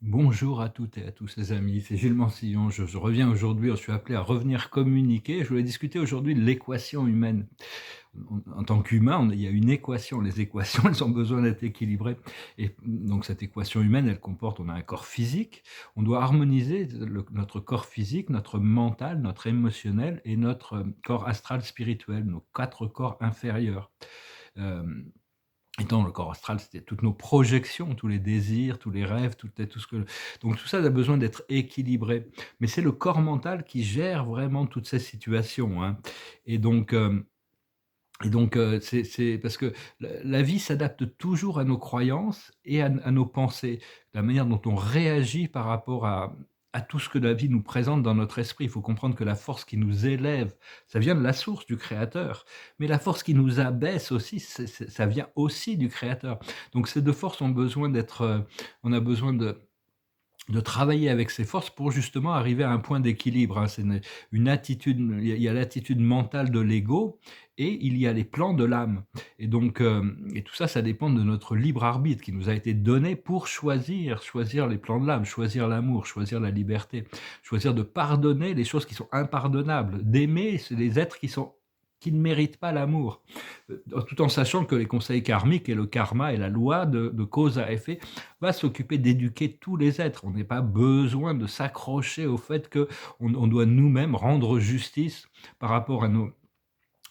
Bonjour à toutes et à tous les amis, c'est Gilles Mansillon. Je reviens aujourd'hui, je suis appelé à revenir communiquer. Je voulais discuter aujourd'hui de l'équation humaine. En tant qu'humain, il y a une équation. Les équations, elles ont besoin d'être équilibrées. Et donc cette équation humaine, elle comporte, on a un corps physique. On doit harmoniser notre corps physique, notre mental, notre émotionnel et notre corps astral spirituel, nos 4 corps inférieurs. Euh, Étant le corps astral, c'était toutes nos projections, tous les désirs, tous les rêves, tout ce que donc tout ça a besoin d'être équilibré. Mais c'est le corps mental qui gère vraiment toutes ces situations, hein. Et donc, c'est parce que la vie s'adapte toujours à nos croyances et à nos pensées. La manière dont on réagit par rapport à tout ce que la vie nous présente dans notre esprit. Il faut comprendre que la force qui nous élève, ça vient de la source, du créateur. Mais la force qui nous abaisse aussi, ça vient aussi du créateur. Donc ces 2 forces ont besoin d'être, on a besoin de travailler avec ses forces pour justement arriver à un point d'équilibre, hein. C'est une attitude, il y a l'attitude mentale de l'ego et il y a les plans de l'âme. Et donc, et tout ça, ça dépend de notre libre arbitre qui nous a été donné pour choisir les plans de l'âme, choisir l'amour, choisir la liberté, choisir de pardonner les choses qui sont impardonnables, d'aimer les êtres qui ne méritent pas l'amour, tout en sachant que les conseils karmiques et le karma et la loi de cause à effet va s'occuper d'éduquer tous les êtres. On n'a pas besoin de s'accrocher au fait qu'on doit nous-mêmes rendre justice par rapport à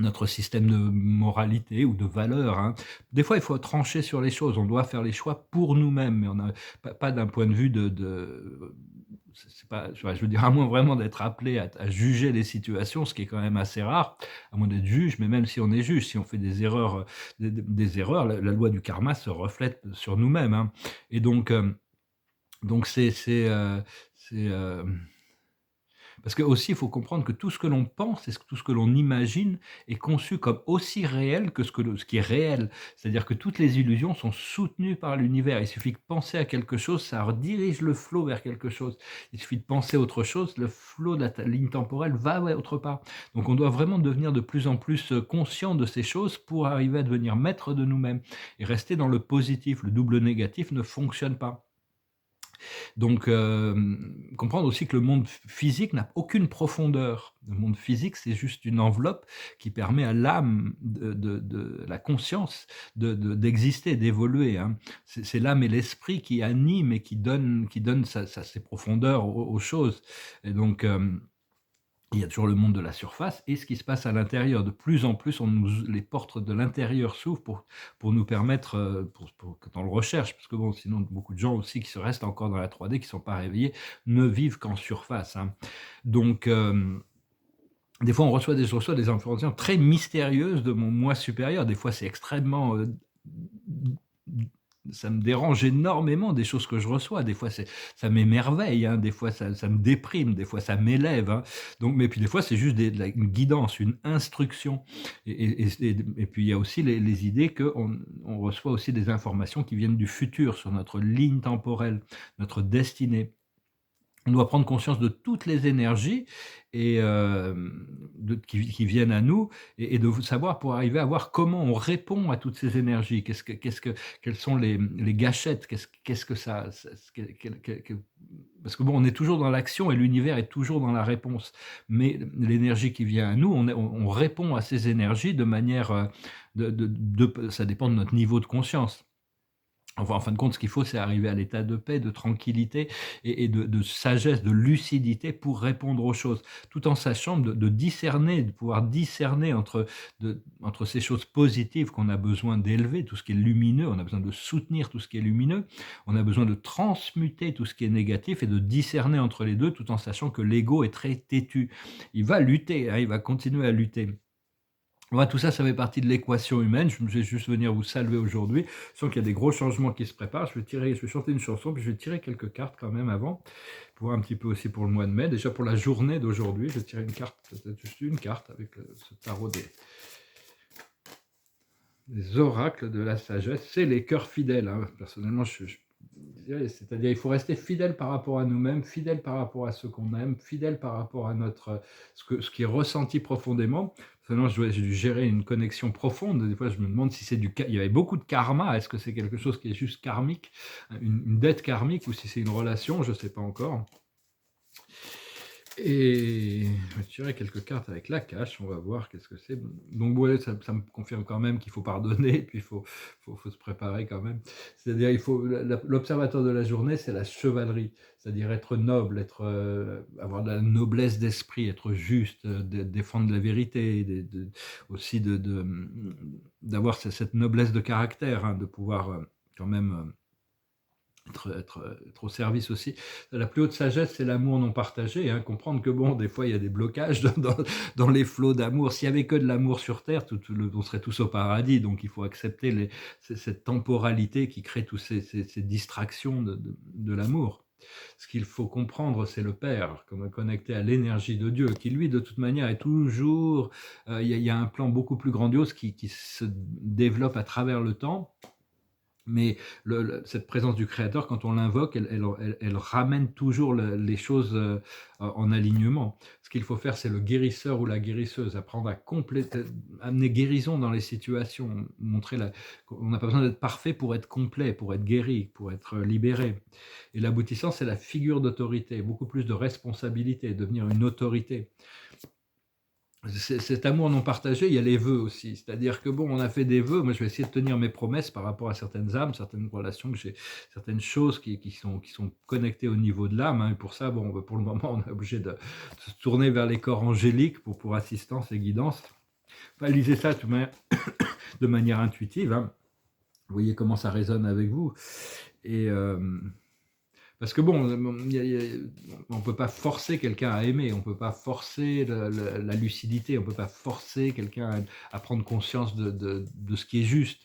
notre système de moralité ou de valeurs, hein. Des fois, il faut trancher sur les choses. On doit faire les choix pour nous-mêmes, mais on a pas d'un point de vue c'est pas, je veux dire, à moins vraiment d'être appelé à juger les situations, ce qui est quand même assez rare, à moins d'être juge, mais même si on est juge, si on fait des erreurs, des erreurs, la loi du karma se reflète sur nous-mêmes, hein. Et donc c'est, parce que aussi, il faut comprendre que tout ce que l'on pense et tout ce que l'on imagine est conçu comme aussi réel que ce qui est réel. C'est-à-dire que toutes les illusions sont soutenues par l'univers. Il suffit de penser à quelque chose, ça redirige le flot vers quelque chose. Il suffit de penser à autre chose, le flot de la ligne temporelle va autre part. Donc on doit vraiment devenir de plus en plus conscient de ces choses pour arriver à devenir maître de nous-mêmes et rester dans le positif. Le double négatif ne fonctionne pas. Donc, comprendre aussi que le monde physique n'a aucune profondeur. Le monde physique, c'est juste une enveloppe qui permet à l'âme de la conscience d'exister, d'évoluer, hein. C'est l'âme et l'esprit qui animent et qui donnent ses profondeurs aux choses. Et donc, il y a toujours le monde de la surface et ce qui se passe à l'intérieur. De plus en plus, les portes de l'intérieur s'ouvrent pour nous permettre, quand on le recherche, parce que bon, sinon beaucoup de gens aussi qui se restent encore dans la 3D, qui ne sont pas réveillés, ne vivent qu'en surface, hein. Donc, des fois, je reçois des informations très mystérieuses de mon moi supérieur. Des fois, c'est extrêmement, ça me dérange énormément des choses que je reçois. Des fois, ça m'émerveille, hein, des fois ça me déprime, des fois ça m'élève, hein. Donc, mais puis des fois, c'est juste une guidance, une instruction. Et puis il y a aussi les idées qu'on reçoit aussi des informations qui viennent du futur sur notre ligne temporelle, notre destinée. On doit prendre conscience de toutes les énergies et qui viennent à nous et de savoir pour arriver à voir comment on répond à toutes ces énergies. Quelles sont les gâchettes? Qu'est-ce que ça parce que bon, on est toujours dans l'action et l'univers est toujours dans la réponse. Mais l'énergie qui vient à nous, on répond à ces énergies de manière, ça dépend de notre niveau de conscience. Enfin, en fin de compte, ce qu'il faut, c'est arriver à l'état de paix, de tranquillité et de sagesse, de lucidité pour répondre aux choses, tout en sachant de discerner, de pouvoir discerner entre ces choses positives qu'on a besoin d'élever, tout ce qui est lumineux, on a besoin de soutenir tout ce qui est lumineux, on a besoin de transmuter tout ce qui est négatif et de discerner entre les 2, tout en sachant que l'ego est très têtu. Il va lutter, hein, il va continuer à lutter. Ouais, tout ça, ça fait partie de l'équation humaine. Je vais juste venir vous saluer aujourd'hui. Je sens qu'il y a des gros changements qui se préparent. Je vais chanter une chanson, puis je vais tirer quelques cartes quand même avant, pour voir un petit peu aussi pour le mois de mai. Déjà pour la journée d'aujourd'hui, je vais tirer une carte, peut-être juste une carte avec ce tarot des oracles de la sagesse. C'est les cœurs fidèles, hein. Personnellement, C'est-à-dire il faut rester fidèle par rapport à nous-mêmes, fidèle par rapport à ce qu'on aime, fidèle par rapport à notre ce qui est ressenti profondément. Sinon j'ai dû gérer une connexion profonde. Des fois, je me demande si c'est il y avait beaucoup de karma. Est-ce que c'est quelque chose qui est juste karmique, une dette karmique, ou si c'est une relation? Je ne sais pas encore. Et je vais tirer quelques cartes avec la cache, on va voir qu'est-ce que c'est. Donc ouais, ça me confirme quand même qu'il faut pardonner, puis il faut se préparer quand même. C'est-à-dire, l'observateur de la journée, c'est la chevalerie, c'est-à-dire être noble, avoir de la noblesse d'esprit, être juste, défendre la vérité, aussi d'avoir cette noblesse de caractère, hein, de pouvoir quand même être au service aussi. La plus haute sagesse, c'est l'amour non partagé, hein. Comprendre que bon, des fois, il y a des blocages dans les flots d'amour. S'il y avait que de l'amour sur terre, on serait tous au paradis. Donc il faut accepter cette temporalité qui crée toutes ces distractions de l'amour. Ce qu'il faut comprendre, c'est le Père, comme connecté à l'énergie de Dieu, qui lui, de toute manière, est toujours... Il y a un plan beaucoup plus grandiose qui se développe à travers le temps. Mais cette présence du créateur, quand on l'invoque, elle ramène toujours les choses en alignement. Ce qu'il faut faire, c'est le guérisseur ou la guérisseuse, apprendre à amener guérison dans les situations, montrer qu'on n'a pas besoin d'être parfait pour être complet, pour être guéri, pour être libéré. Et l'aboutissant, c'est la figure d'autorité, beaucoup plus de responsabilité, devenir une autorité. Cet amour non partagé, il y a les vœux aussi. C'est-à-dire que bon, on a fait des vœux. Moi, je vais essayer de tenir mes promesses par rapport à certaines âmes, certaines relations que j'ai, certaines choses qui sont connectées au niveau de l'âme, hein. Et pour ça, bon, pour le moment, on est obligé de se tourner vers les corps angéliques pour assistance et guidance. Enfin, lisez ça de manière intuitive, hein. Vous voyez comment ça résonne avec vous. Et parce que bon, on ne peut pas forcer quelqu'un à aimer, on ne peut pas forcer la lucidité, on ne peut pas forcer quelqu'un à prendre conscience de ce qui est juste.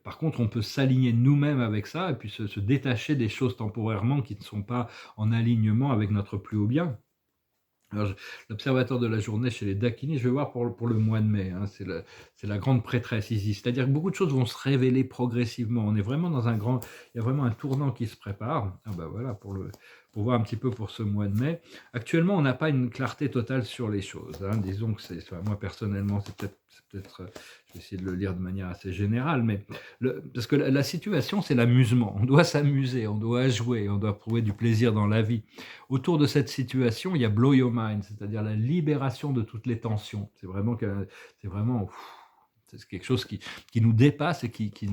Par contre, on peut s'aligner nous-mêmes avec ça et puis se détacher des choses temporairement qui ne sont pas en alignement avec notre plus haut bien. Alors, l'observateur de la journée chez les Dakini, je vais voir pour le mois de mai, hein, c'est la grande prêtresse Isis. C'est-à-dire que beaucoup de choses vont se révéler progressivement. On est vraiment il y a vraiment un tournant qui se prépare. Ah bah voilà, pour voir un petit peu pour ce mois de mai. Actuellement, on n'a pas une clarté totale sur les choses, hein. Disons que moi personnellement, je vais essayer de le lire de manière assez générale, mais parce que la situation, c'est l'amusement. On doit s'amuser, on doit jouer, on doit trouver du plaisir dans la vie. Autour de cette situation, il y a blow your mind, c'est-à-dire la libération de toutes les tensions. C'est vraiment, c'est quelque chose qui nous dépasse et qui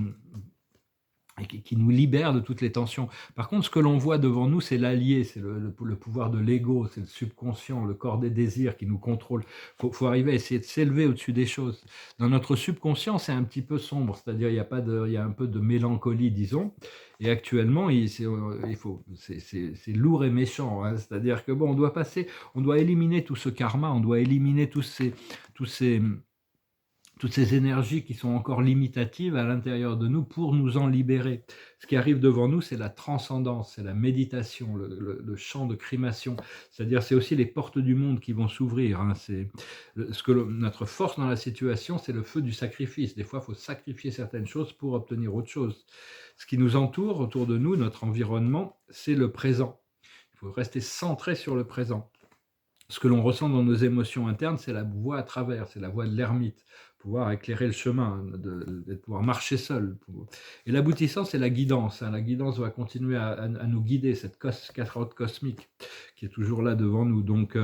nous libère de toutes les tensions. Par contre, ce que l'on voit devant nous, c'est l'allié, c'est le pouvoir de l'ego, c'est le subconscient, le corps des désirs qui nous contrôle. Faut arriver à essayer de s'élever au-dessus des choses. Dans notre subconscient, c'est un petit peu sombre, c'est-à-dire il y a un peu de mélancolie, disons. Et actuellement, c'est lourd et méchant, hein. C'est-à-dire que bon, on doit éliminer tout ce karma, on doit éliminer tous ces toutes ces énergies qui sont encore limitatives à l'intérieur de nous pour nous en libérer. Ce qui arrive devant nous, c'est la transcendance, c'est la méditation, le champ de crémation. C'est-à-dire, c'est aussi les portes du monde qui vont s'ouvrir, hein. Notre force dans la situation, c'est le feu du sacrifice. Des fois, il faut sacrifier certaines choses pour obtenir autre chose. Ce qui nous entoure, autour de nous, notre environnement, c'est le présent. Il faut rester centré sur le présent. Ce que l'on ressent dans nos émotions internes, c'est la voie à travers, c'est la voie de l'ermite, pouvoir éclairer le chemin, de pouvoir marcher seul. Et l'aboutissant, c'est la guidance, hein. La guidance va continuer à nous guider, cette carotte cosmique qui est toujours là devant nous. Donc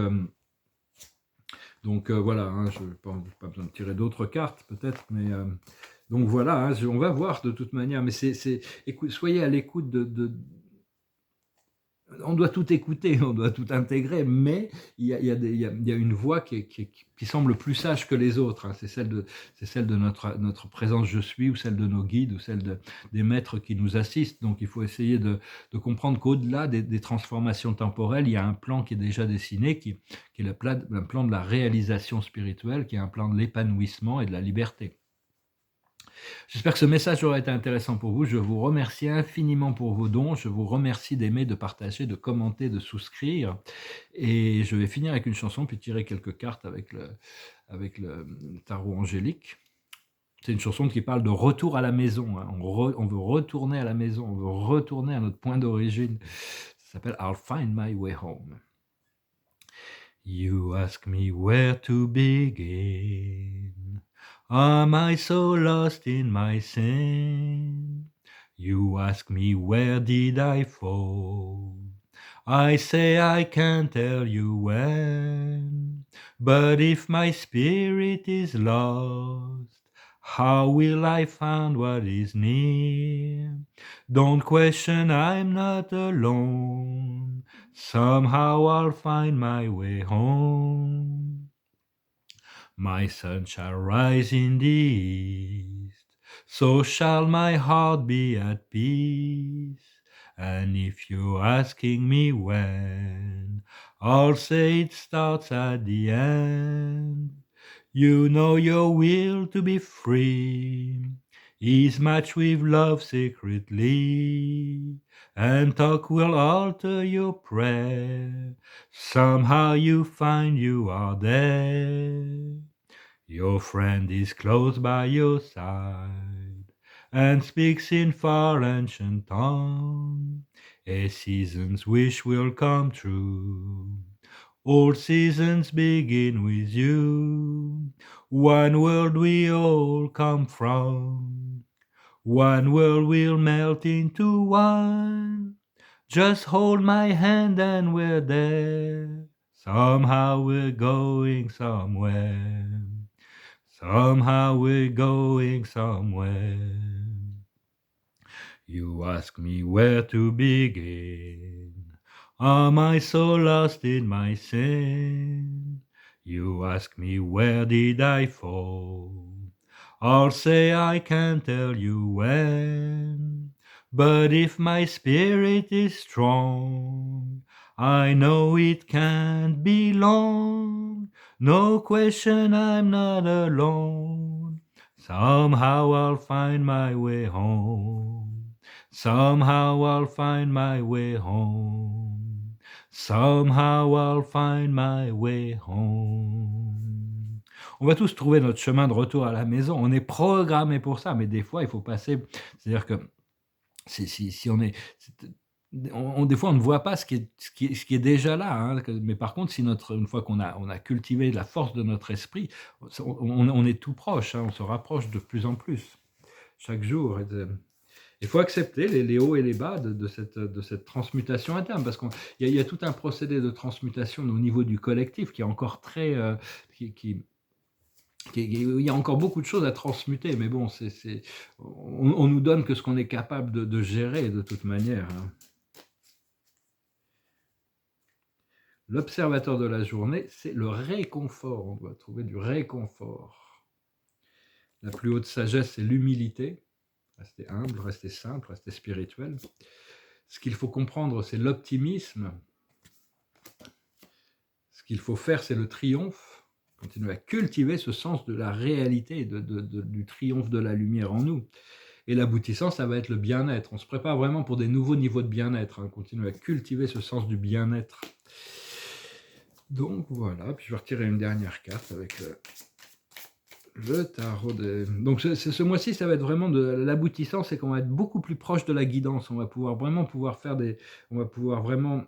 voilà, hein, je n'ai pas besoin de tirer d'autres cartes peut-être, mais donc voilà, hein, on va voir de toute manière. Mais soyez à l'écoute on doit tout écouter, on doit tout intégrer, mais il y a une voix qui semble plus sage que les autres, hein. C'est celle de notre présence je suis, ou celle de nos guides, ou celle des maîtres qui nous assistent. Donc il faut essayer de comprendre qu'au-delà des transformations temporelles, il y a un plan qui est déjà dessiné, qui est un plan de la réalisation spirituelle, qui est un plan de l'épanouissement et de la liberté. J'espère que ce message aura été intéressant pour vous. Je vous remercie infiniment pour vos dons. Je vous remercie d'aimer, de partager, de commenter, de souscrire. Et je vais finir avec une chanson, puis tirer quelques cartes avec le tarot angélique. C'est une chanson qui parle de retour à la maison, hein. On veut retourner à la maison, on veut retourner à notre point d'origine. Ça s'appelle I'll Find My Way Home. You ask me where to begin. Am I so lost in my sin? You ask me where did I fall? I say I can't tell you when. But if my spirit is lost, how will I find what is near? Don't question, I'm not alone. Somehow I'll find my way home. My sun shall rise in the east, so shall my heart be at peace. And if you're asking me when, I'll say it starts at the end. You know your will to be free is matched with love secretly, and talk will alter your prayer. Somehow you find you are there. Your friend is close by your side and speaks in far ancient tongue. A season's wish will come true. All seasons begin with you. One world we all come from. One world will melt into one. Just hold my hand and we're there. Somehow we're going somewhere. Somehow we're going somewhere. You ask me where to begin. Am I so lost in my sin? You ask me where did I fall? I'll say I can't tell you when. But if my spirit is strong, I know it can't be long. No question, I'm not alone. Somehow I'll find my way home. Somehow I'll find my way home. Somehow I'll find my way home. On va tous trouver notre chemin de retour à la maison. On est programmé pour ça, mais des fois, il faut passer. C'est-à-dire que si on est, des fois, on ne voit pas ce qui est déjà là, hein. Mais par contre, une fois qu'on a cultivé la force de notre esprit, on est tout proche, hein, on se rapproche de plus en plus chaque jour. Il faut accepter les hauts et les bas de cette transmutation interne, parce qu'il y a tout un procédé de transmutation au niveau du collectif qui est encore très, il y a encore beaucoup de choses à transmuter, mais bon, on nous donne que ce qu'on est capable de gérer de toute manière, hein. L'observateur de la journée, c'est le réconfort. On doit trouver du réconfort. La plus haute sagesse, c'est l'humilité. Rester humble, rester simple, rester spirituel. Ce qu'il faut comprendre, c'est l'optimisme. Ce qu'il faut faire, c'est le triomphe. Continuer à cultiver ce sens de la réalité, du triomphe de la lumière en nous. Et l'aboutissant, ça va être le bien-être. On se prépare vraiment pour des nouveaux niveaux de bien-être, hein. Continuer à cultiver ce sens du bien-être. Donc voilà, puis je vais retirer une dernière carte avec le tarot. Donc ce mois-ci, ça va être vraiment de l'aboutissant, c'est qu'on va être beaucoup plus proche de la guidance. On va on va pouvoir vraiment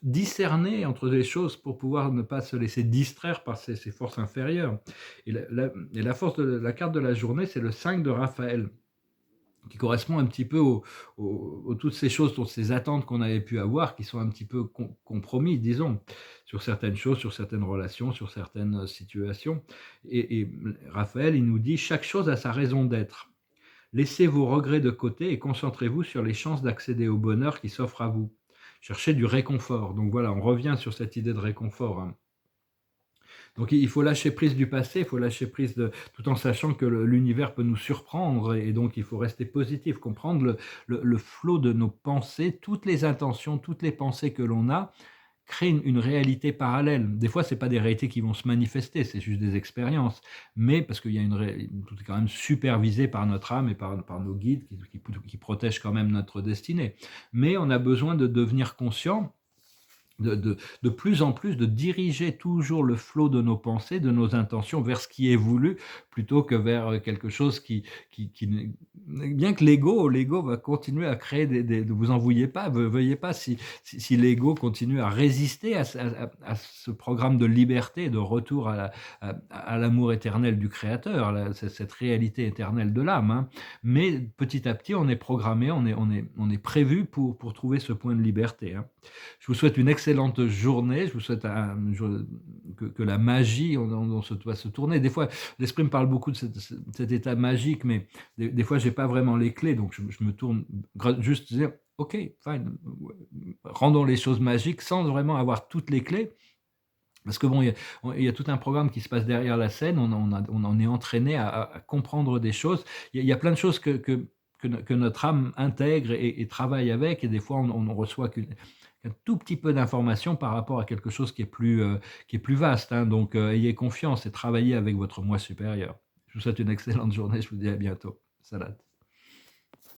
discerner entre les choses pour pouvoir ne pas se laisser distraire par ces forces inférieures. Et la force de la carte de la journée, c'est le 5 de Raphaël, qui correspond un petit peu aux toutes ces choses, toutes ces attentes qu'on avait pu avoir, qui sont un petit peu compromis, disons, sur certaines choses, sur certaines relations, sur certaines situations. Et Raphaël, il nous dit « Chaque chose a sa raison d'être. Laissez vos regrets de côté et concentrez-vous sur les chances d'accéder au bonheur qui s'offre à vous. Cherchez du réconfort. » Donc voilà, on revient sur cette idée de réconfort, hein. Donc il faut lâcher prise du passé, il faut lâcher prise tout en sachant que l'univers peut nous surprendre, et donc il faut rester positif, comprendre le flot de nos pensées, toutes les intentions, toutes les pensées que l'on a créent une réalité parallèle. Des fois, ce n'est pas des réalités qui vont se manifester, c'est juste des expériences, mais parce qu'il y a tout est quand même supervisé par notre âme et par nos guides qui protègent quand même notre destinée. Mais on a besoin de devenir conscient de plus en plus de diriger toujours le flot de nos pensées, de nos intentions vers ce qui est voulu, plutôt que vers, quelque chose qui n'est bien que l'ego va continuer à créer des ne vous en vouliez pas, veuillez pas si l'ego continue à résister à ce programme de liberté, de retour à l'amour éternel du créateur, là, cette réalité éternelle de l'âme, hein. Mais petit à petit, on est programmé, on est prévu pour trouver ce point de liberté, hein. Je vous souhaite une excellente journée. Je vous souhaite que la magie va se tourner. Des fois, l'esprit me parle beaucoup de cet état magique, mais des fois, j'ai pas vraiment les clés. Donc, je me tourne juste dire, OK, fine, rendons les choses magiques sans vraiment avoir toutes les clés. Parce que bon, il y a tout un programme qui se passe derrière la scène. On en est entraîné à comprendre des choses. Il y a plein de choses que notre âme intègre et travaille avec, et des fois on ne reçoit qu'un tout petit peu d'informations par rapport à quelque chose qui est plus vaste, hein. Donc, ayez confiance et travaillez avec votre moi supérieur. Je vous souhaite une excellente journée. Je vous dis à bientôt. Salam.